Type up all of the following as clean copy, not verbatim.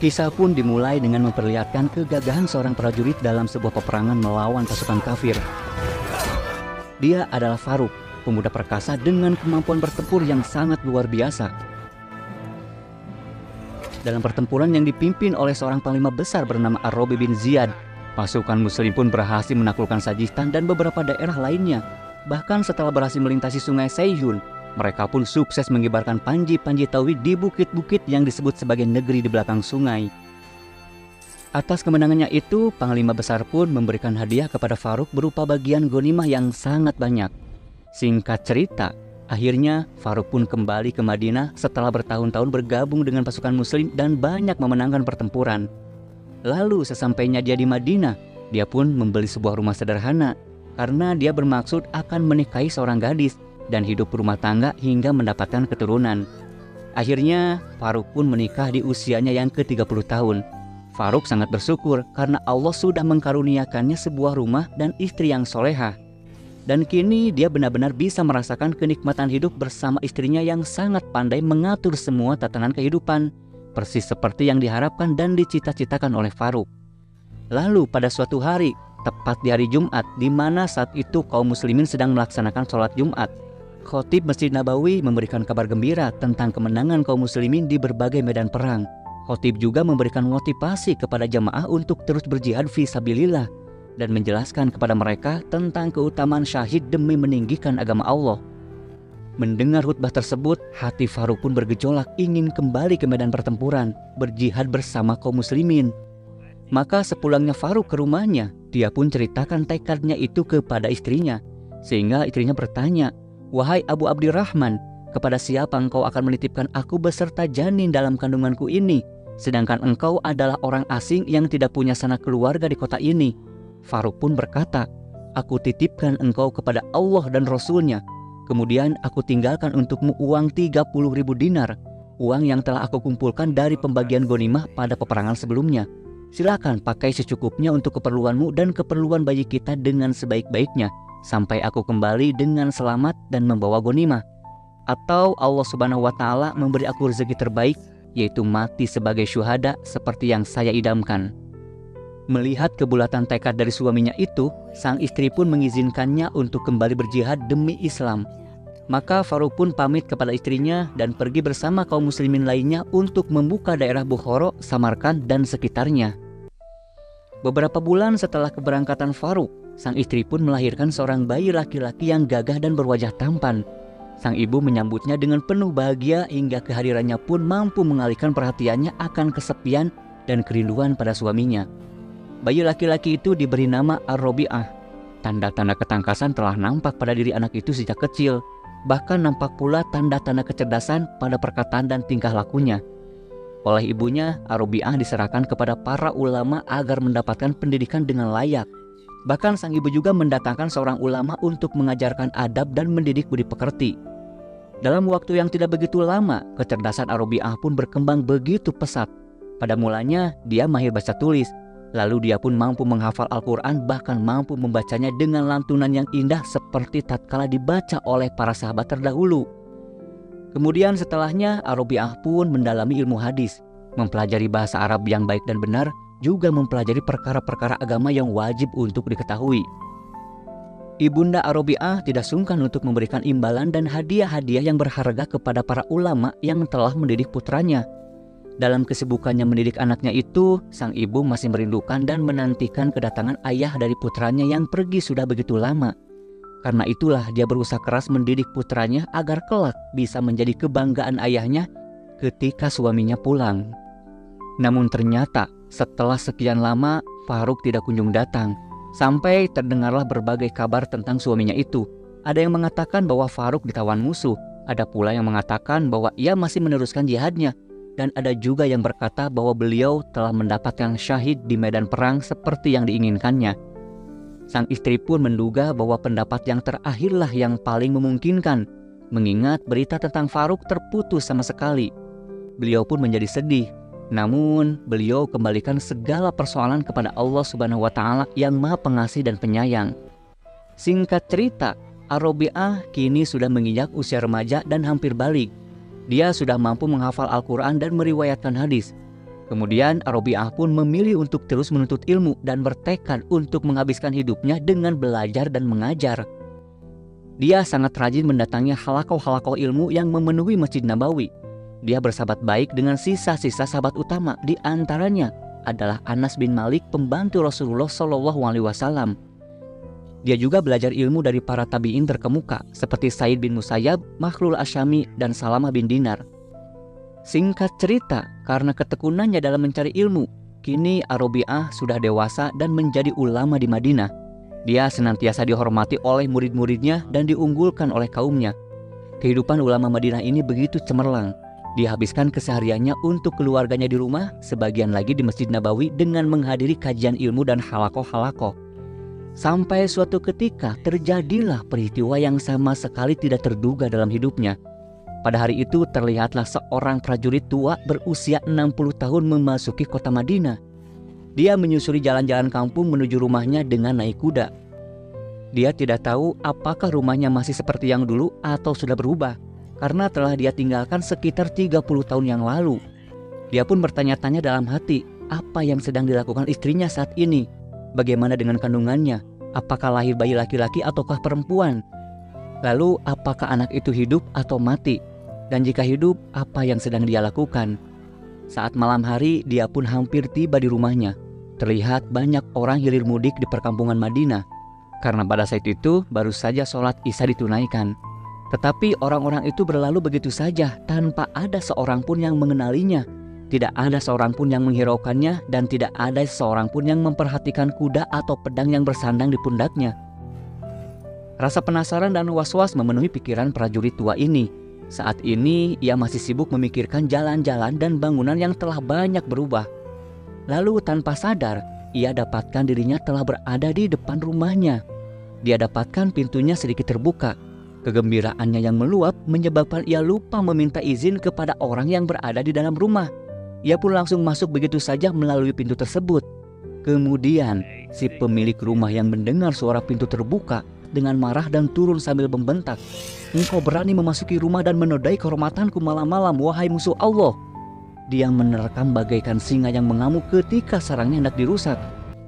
Kisah pun dimulai dengan memperlihatkan kegagahan seorang prajurit dalam sebuah peperangan melawan pasukan kafir. Dia adalah Farouk, pemuda perkasa dengan kemampuan bertempur yang sangat luar biasa. Dalam pertempuran yang dipimpin oleh seorang panglima besar bernama Ar-Rabi bin Ziyad, pasukan muslim pun berhasil menaklukkan Sajistan dan beberapa daerah lainnya. Bahkan setelah berhasil melintasi sungai Sayhun, mereka pun sukses mengibarkan panji-panji tauhid di bukit-bukit yang disebut sebagai negeri di belakang sungai. Atas kemenangannya itu, panglima besar pun memberikan hadiah kepada Farouk berupa bagian ghanimah yang sangat banyak. Singkat cerita, akhirnya Farouk pun kembali ke Madinah setelah bertahun-tahun bergabung dengan pasukan muslim dan banyak memenangkan pertempuran. Lalu sesampainya dia di Madinah, dia pun membeli sebuah rumah sederhana karena dia bermaksud akan menikahi seorang gadis dan hidup berumah tangga hingga mendapatkan keturunan. Akhirnya Farouk pun menikah di usianya yang ke-30 tahun. Farouk sangat bersyukur karena Allah sudah mengkaruniakannya sebuah rumah dan istri yang solehah. Dan kini dia benar-benar bisa merasakan kenikmatan hidup bersama istrinya yang sangat pandai mengatur semua tatanan kehidupan, persis seperti yang diharapkan dan dicita-citakan oleh Farouk. Lalu pada suatu hari, tepat di hari Jumat, di mana saat itu kaum muslimin sedang melaksanakan sholat Jumat, Khatib Masjid Nabawi memberikan kabar gembira tentang kemenangan kaum muslimin di berbagai medan perang. Khatib juga memberikan motivasi kepada jamaah untuk terus berjihad fi sabilillah dan menjelaskan kepada mereka tentang keutamaan syahid demi meninggikan agama Allah. Mendengar khutbah tersebut, hati Farouk pun bergejolak ingin kembali ke medan pertempuran, berjihad bersama kaum muslimin. Maka sepulangnya Farouk ke rumahnya, dia pun ceritakan tekadnya itu kepada istrinya, sehingga istrinya bertanya, "Wahai Abu Abdirrahman, kepada siapa engkau akan menitipkan aku beserta janin dalam kandunganku ini, sedangkan engkau adalah orang asing yang tidak punya sanak keluarga di kota ini?" Farouk pun berkata, "Aku titipkan engkau kepada Allah dan Rasulnya. Kemudian aku tinggalkan untukmu uang 30.000 dinar, uang yang telah aku kumpulkan dari pembagian ghanimah pada peperangan sebelumnya. Silakan pakai secukupnya untuk keperluanmu dan keperluan bayi kita dengan sebaik-baiknya, sampai aku kembali dengan selamat dan membawa ghanimah. Atau Allah Subhanahu wa Ta'ala memberi aku rezeki terbaik, yaitu mati sebagai syuhada seperti yang saya idamkan." Melihat kebulatan tekad dari suaminya itu, sang istri pun mengizinkannya untuk kembali berjihad demi Islam. Maka Farouk pun pamit kepada istrinya dan pergi bersama kaum muslimin lainnya untuk membuka daerah Bukhara, Samarkand dan sekitarnya. Beberapa bulan setelah keberangkatan Farouk, sang istri pun melahirkan seorang bayi laki-laki yang gagah dan berwajah tampan. Sang ibu menyambutnya dengan penuh bahagia hingga kehadirannya pun mampu mengalihkan perhatiannya akan kesepian dan kerinduan pada suaminya. Bayi laki-laki itu diberi nama Ar-Rabi'ah. Tanda-tanda ketangkasan telah nampak pada diri anak itu sejak kecil. Bahkan nampak pula tanda-tanda kecerdasan pada perkataan dan tingkah lakunya. Oleh ibunya, Ar-Rabi'ah diserahkan kepada para ulama agar mendapatkan pendidikan dengan layak. Bahkan sang ibu juga mendatangkan seorang ulama untuk mengajarkan adab dan mendidik budi pekerti. Dalam waktu yang tidak begitu lama, kecerdasan Ar-Rabi'ah pun berkembang begitu pesat. Pada mulanya, dia mahir baca tulis. Lalu dia pun mampu menghafal Al-Quran, bahkan mampu membacanya dengan lantunan yang indah seperti tatkala dibaca oleh para sahabat terdahulu. Kemudian setelahnya Ar-Rabi'ah pun mendalami ilmu hadis, mempelajari bahasa Arab yang baik dan benar, juga mempelajari perkara-perkara agama yang wajib untuk diketahui. Ibunda Ar-Rabi'ah tidak sungkan untuk memberikan imbalan dan hadiah-hadiah yang berharga kepada para ulama yang telah mendidik putranya. Dalam kesibukannya mendidik anaknya itu, sang ibu masih merindukan dan menantikan kedatangan ayah dari putranya yang pergi sudah begitu lama. Karena itulah dia berusaha keras mendidik putranya agar kelak bisa menjadi kebanggaan ayahnya ketika suaminya pulang. Namun ternyata setelah sekian lama Farouk tidak kunjung datang, sampai terdengarlah berbagai kabar tentang suaminya itu. Ada yang mengatakan bahwa Farouk ditawan musuh, ada pula yang mengatakan bahwa ia masih meneruskan jihadnya, dan ada juga yang berkata bahwa beliau telah mendapatkan syahid di medan perang seperti yang diinginkannya. Sang istri pun menduga bahwa pendapat yang terakhirlah yang paling memungkinkan, mengingat berita tentang Farouk terputus sama sekali. Beliau pun menjadi sedih, namun beliau kembalikan segala persoalan kepada Allah Subhanahu wa Ta'ala yang Maha Pengasih dan Penyayang. Singkat cerita, Ar-Rabi'ah kini sudah menginjak usia remaja dan hampir balik. Dia sudah mampu menghafal Al-Quran dan meriwayatkan hadis. Kemudian Robi'ah pun memilih untuk terus menuntut ilmu dan bertekad untuk menghabiskan hidupnya dengan belajar dan mengajar. Dia sangat rajin mendatangi halakoh-halakoh ilmu yang memenuhi Masjid Nabawi. Dia bersahabat baik dengan sisa-sisa sahabat utama, di antaranya adalah Anas bin Malik, pembantu Rasulullah SAW. Dia juga belajar ilmu dari para tabi'in terkemuka seperti Said bin Musayyab, Makhlul Asyami, dan Salamah bin Dinar. Singkat cerita, karena ketekunannya dalam mencari ilmu, kini Robi'ah sudah dewasa dan menjadi ulama di Madinah. Dia senantiasa dihormati oleh murid-muridnya dan diunggulkan oleh kaumnya. Kehidupan ulama Madinah ini begitu cemerlang. Dia habiskan kesehariannya untuk keluarganya di rumah, sebagian lagi di Masjid Nabawi dengan menghadiri kajian ilmu dan halakoh-halakoh. Sampai suatu ketika terjadilah peristiwa yang sama sekali tidak terduga dalam hidupnya. Pada hari itu terlihatlah seorang prajurit tua berusia 60 tahun memasuki kota Madinah. Dia menyusuri jalan-jalan kampung menuju rumahnya dengan naik kuda. Dia tidak tahu apakah rumahnya masih seperti yang dulu atau sudah berubah, karena telah dia tinggalkan sekitar 30 tahun yang lalu. Dia pun bertanya-tanya dalam hati, apa yang sedang dilakukan istrinya saat ini? Bagaimana dengan kandungannya? Apakah lahir bayi laki-laki ataukah perempuan? Lalu apakah anak itu hidup atau mati? Dan jika hidup, apa yang sedang dia lakukan? Saat malam hari, dia pun hampir tiba di rumahnya. Terlihat banyak orang hilir mudik di perkampungan Madinah, karena pada saat itu baru saja sholat Isya ditunaikan. Tetapi orang-orang itu berlalu begitu saja tanpa ada seorang pun yang mengenalinya. Tidak ada seorang pun yang menghiraukannya, dan tidak ada seorang pun yang memperhatikan kuda atau pedang yang bersandang di pundaknya. Rasa penasaran dan was-was memenuhi pikiran prajurit tua ini. Saat ini ia masih sibuk memikirkan jalan-jalan dan bangunan yang telah banyak berubah. Lalu tanpa sadar, ia dapatkan dirinya telah berada di depan rumahnya. Dia dapatkan pintunya sedikit terbuka. Kegembiraannya yang meluap menyebabkan ia lupa meminta izin kepada orang yang berada di dalam rumah. Ia pun langsung masuk begitu saja melalui pintu tersebut. Kemudian si pemilik rumah yang mendengar suara pintu terbuka dengan marah dan turun sambil membentak, "Engkau berani memasuki rumah dan menodai kehormatanku malam-malam, wahai musuh Allah!" Dia menerkam bagaikan singa yang mengamuk ketika sarangnya hendak dirusak.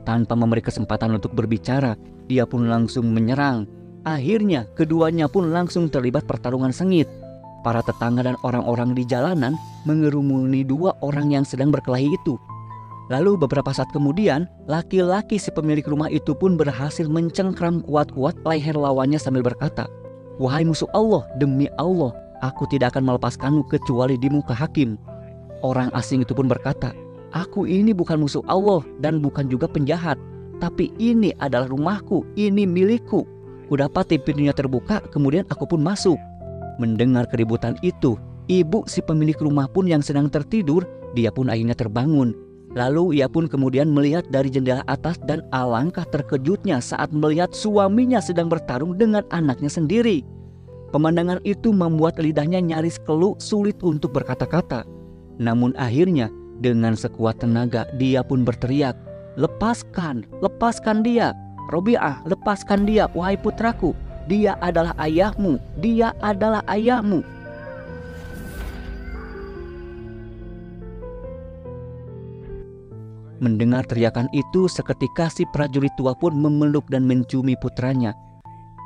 Tanpa memberi kesempatan untuk berbicara, dia pun langsung menyerang. Akhirnya keduanya pun langsung terlibat pertarungan sengit. Para tetangga dan orang-orang di jalanan mengerumuni dua orang yang sedang berkelahi itu. Lalu beberapa saat kemudian, laki-laki si pemilik rumah itu pun berhasil mencengkram kuat-kuat leher lawannya sambil berkata, "Wahai musuh Allah, demi Allah, aku tidak akan melepaskanmu kecuali di muka hakim." Orang asing itu pun berkata, "Aku ini bukan musuh Allah dan bukan juga penjahat, tapi ini adalah rumahku, ini milikku. Kudapati pintunya terbuka, kemudian aku pun masuk." Mendengar keributan itu, ibu si pemilik rumah pun yang sedang tertidur, dia pun akhirnya terbangun. Lalu ia pun kemudian melihat dari jendela atas dan alangkah terkejutnya saat melihat suaminya sedang bertarung dengan anaknya sendiri. Pemandangan itu membuat lidahnya nyaris keluh, sulit untuk berkata-kata. Namun akhirnya dengan sekuat tenaga dia pun berteriak, "Lepaskan, lepaskan dia! Robi'ah, lepaskan dia, wahai putraku! Dia adalah ayahmu, dia adalah ayahmu!" Mendengar teriakan itu, seketika si prajurit tua pun memeluk dan menciumi putranya.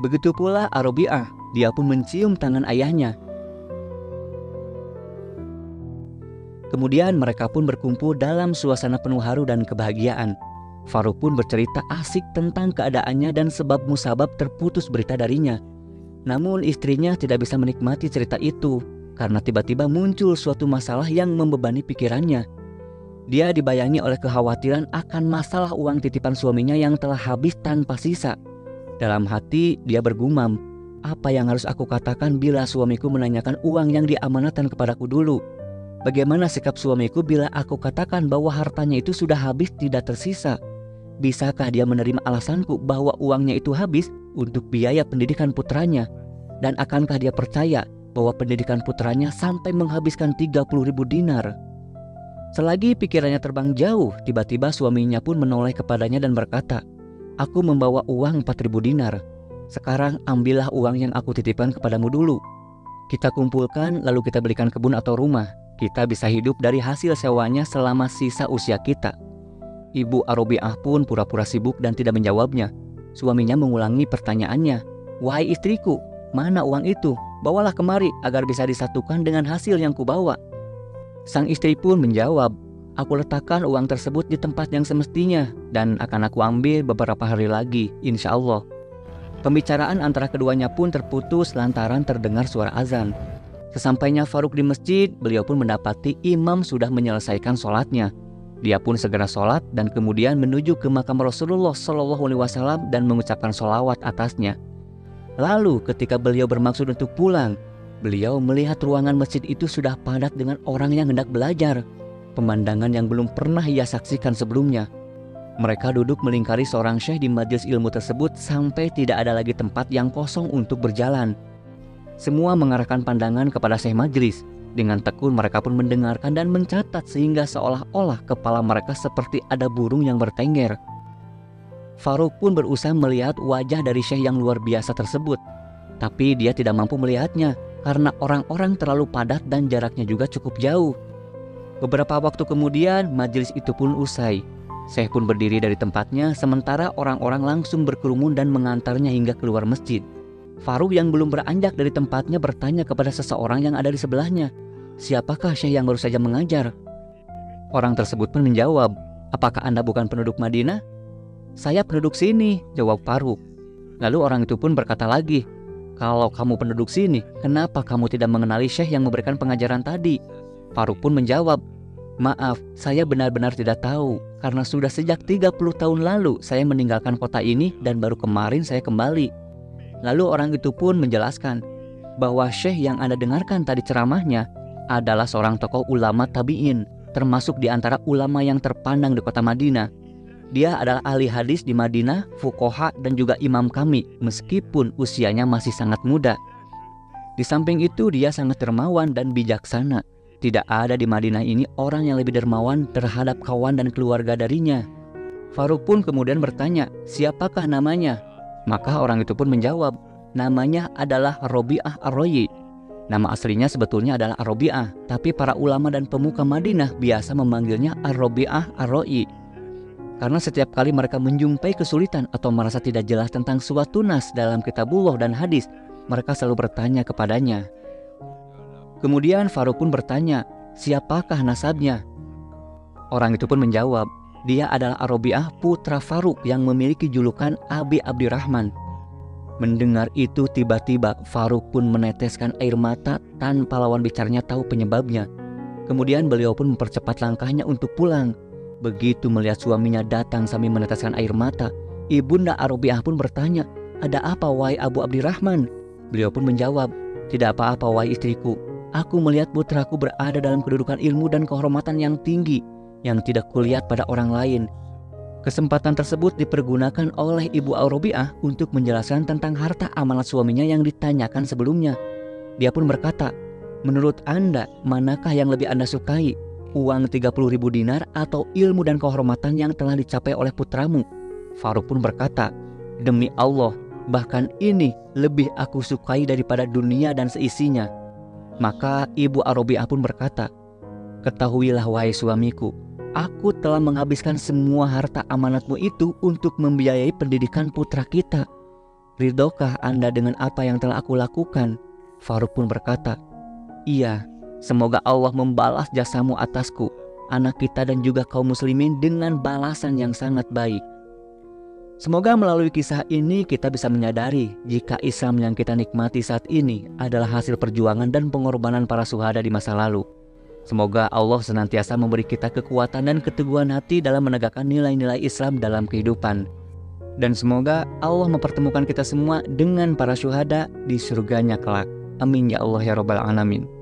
Begitu pula Robi'ah, dia pun mencium tangan ayahnya. Kemudian mereka pun berkumpul dalam suasana penuh haru dan kebahagiaan. Faruk pun bercerita asik tentang keadaannya dan sebab musabab terputus berita darinya. Namun istrinya tidak bisa menikmati cerita itu karena tiba-tiba muncul suatu masalah yang membebani pikirannya. Dia dibayangi oleh kekhawatiran akan masalah uang titipan suaminya yang telah habis tanpa sisa. Dalam hati dia bergumam, "Apa yang harus aku katakan bila suamiku menanyakan uang yang diamanatkan kepadaku dulu? Bagaimana sikap suamiku bila aku katakan bahwa hartanya itu sudah habis tidak tersisa? Bisakah dia menerima alasanku bahwa uangnya itu habis untuk biaya pendidikan putranya? Dan akankah dia percaya bahwa pendidikan putranya sampai menghabiskan 30.000 dinar?" Selagi pikirannya terbang jauh, tiba-tiba suaminya pun menoleh kepadanya dan berkata, "Aku membawa uang 4.000 dinar. Sekarang ambillah uang yang aku titipkan kepadamu dulu. Kita kumpulkan lalu kita belikan kebun atau rumah. Kita bisa hidup dari hasil sewanya selama sisa usia kita. Ibu Arobiah pun pura-pura sibuk dan tidak menjawabnya. Suaminya mengulangi pertanyaannya. Wahai istriku, mana uang itu? Bawalah kemari agar bisa disatukan dengan hasil yang kubawa. Sang istri pun menjawab, aku letakkan uang tersebut di tempat yang semestinya dan akan aku ambil beberapa hari lagi, insya Allah. Pembicaraan antara keduanya pun terputus lantaran terdengar suara azan. Sesampainya Faruk di masjid, beliau pun mendapati imam sudah menyelesaikan sholatnya. Dia pun segera sholat dan kemudian menuju ke makam Rasulullah SAW dan mengucapkan sholawat atasnya. Lalu ketika beliau bermaksud untuk pulang, beliau melihat ruangan masjid itu sudah padat dengan orang yang hendak belajar. Pemandangan yang belum pernah ia saksikan sebelumnya. Mereka duduk melingkari seorang syekh di majelis ilmu tersebut sampai tidak ada lagi tempat yang kosong untuk berjalan. Semua mengarahkan pandangan kepada syekh majelis. Dengan tekun mereka pun mendengarkan dan mencatat sehingga seolah-olah kepala mereka seperti ada burung yang bertengger. Faruk pun berusaha melihat wajah dari syekh yang luar biasa tersebut. Tapi dia tidak mampu melihatnya karena orang-orang terlalu padat dan jaraknya juga cukup jauh. Beberapa waktu kemudian majelis itu pun usai. Syekh pun berdiri dari tempatnya sementara orang-orang langsung berkerumun dan mengantarnya hingga keluar masjid. Faruk yang belum beranjak dari tempatnya bertanya kepada seseorang yang ada di sebelahnya, siapakah syekh yang baru saja mengajar? Orang tersebut pun menjawab, apakah Anda bukan penduduk Madinah? Saya penduduk sini, jawab Faruk. Lalu orang itu pun berkata lagi, kalau kamu penduduk sini, kenapa kamu tidak mengenali syekh yang memberikan pengajaran tadi? Faruk pun menjawab, maaf, saya benar-benar tidak tahu. Karena sudah sejak 30 tahun lalu saya meninggalkan kota ini dan baru kemarin saya kembali. Lalu orang itu pun menjelaskan bahwa syekh yang Anda dengarkan tadi ceramahnya adalah seorang tokoh ulama tabi'in, termasuk di antara ulama yang terpandang di kota Madinah. Dia adalah ahli hadis di Madinah, fuqaha dan juga imam kami meskipun usianya masih sangat muda. Di samping itu dia sangat dermawan dan bijaksana. Tidak ada di Madinah ini orang yang lebih dermawan terhadap kawan dan keluarga darinya. Faruk pun kemudian bertanya, siapakah namanya? Maka orang itu pun menjawab, namanya adalah Rabi'ah Ar-Rayi. Nama aslinya sebetulnya adalah Ar-Rabi'ah, tapi para ulama dan pemuka Madinah biasa memanggilnya Ar-Rabi'ah Ar-Rayi. Karena setiap kali mereka menjumpai kesulitan atau merasa tidak jelas tentang suatu nas dalam kitabullah dan hadis, mereka selalu bertanya kepadanya. Kemudian Faruk pun bertanya, siapakah nasabnya? Orang itu pun menjawab, dia adalah Ar-Rabi'ah putra Faruk yang memiliki julukan Abi Abdirrahman. Mendengar itu tiba-tiba Faruk pun meneteskan air mata tanpa lawan bicaranya tahu penyebabnya. Kemudian beliau pun mempercepat langkahnya untuk pulang. Begitu melihat suaminya datang sambil meneteskan air mata, ibunda Ar-Rabi'ah pun bertanya, ada apa wahai Abu Abdirrahman? Beliau pun menjawab, tidak apa-apa wahai istriku. Aku melihat putraku berada dalam kedudukan ilmu dan kehormatan yang tinggi yang tidak kulihat pada orang lain. Kesempatan tersebut dipergunakan oleh Ibu Ar-Rabi'ah untuk menjelaskan tentang harta amanat suaminya yang ditanyakan sebelumnya. Dia pun berkata, menurut Anda, manakah yang lebih Anda sukai? Uang 30.000 dinar atau ilmu dan kehormatan yang telah dicapai oleh putramu? Faruk pun berkata, demi Allah, bahkan ini lebih aku sukai daripada dunia dan seisinya. Maka Ibu Ar-Rabi'ah pun berkata, ketahuilah wahai suamiku, aku telah menghabiskan semua harta amanatmu itu untuk membiayai pendidikan putra kita. Ridhokah Anda dengan apa yang telah aku lakukan? Faruk pun berkata, iya, semoga Allah membalas jasamu atasku, anak kita dan juga kaum muslimin dengan balasan yang sangat baik. Semoga melalui kisah ini kita bisa menyadari jika Islam yang kita nikmati saat ini adalah hasil perjuangan dan pengorbanan para syuhada di masa lalu. Semoga Allah senantiasa memberi kita kekuatan dan keteguhan hati dalam menegakkan nilai-nilai Islam dalam kehidupan. Dan semoga Allah mempertemukan kita semua dengan para syuhada di surganya kelak. Amin ya Allah ya Rabbal Alamin.